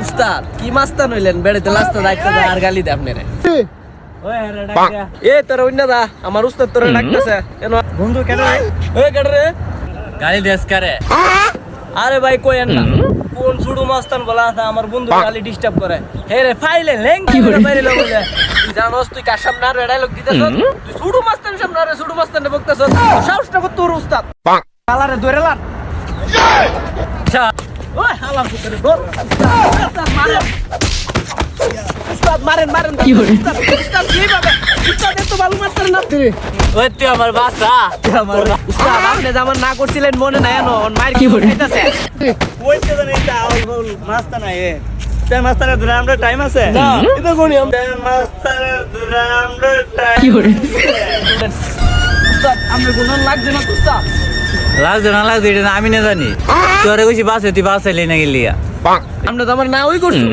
উস্তাদ কি মাস্তান হইলেন বেড়াইতে লাস্তা ডাকতে আর গালি দে আপনারে এ তোর অন্য দা আমার উস্তাদ তোরে ডাকতেছে কেন বন্ধু কেন এ কেন রে গালি দেশ করে আরে ভাই কইেন না কোন ছুড়ু মাস্তান বলা আছে আমার বন্ধু খালি ডিস্টার্ব করে হে রে ফাইলে লেং কি করে বাইরে লগ যায় তুই জানোস তুই কার সামনে আর ডায়লগ দিতেছ তুই ছুড়ু মাস্তান সামনে আর ছুড়ু মাস্তানে বকতেছ সাহসটা কত তোর উস্তাদ কালারে ধরে লান আচ্ছা ওই হালাম করে ধর উস্তাদ মারেন উস্তাদ মারেন কি করে উস্তাদ কি ভাবে উস্তাদ এত ভালো মাস্টার না তুই ওই তুই আমার বাসা আমার উস্তাদ আপনি যেমন না করছিলেন মনে নাই জানো মার কি খাইতাছে ওইতে তো নেই আউল মাস্তা নাই এ তে মাস্তারে ধরে আমরা টাইম আছে না এটা কোনি আমরা মাস্তারে ধরে আমরা টাইম কি করে উস্তাদ আমরা কোন লাগছে না উস্তাদ লাগছে না লাগছে এটা আমি না জানি তোরে কইছি বাসে তুই বাসে লই না গেলিয়া আমরা তো আমার না ওই করছি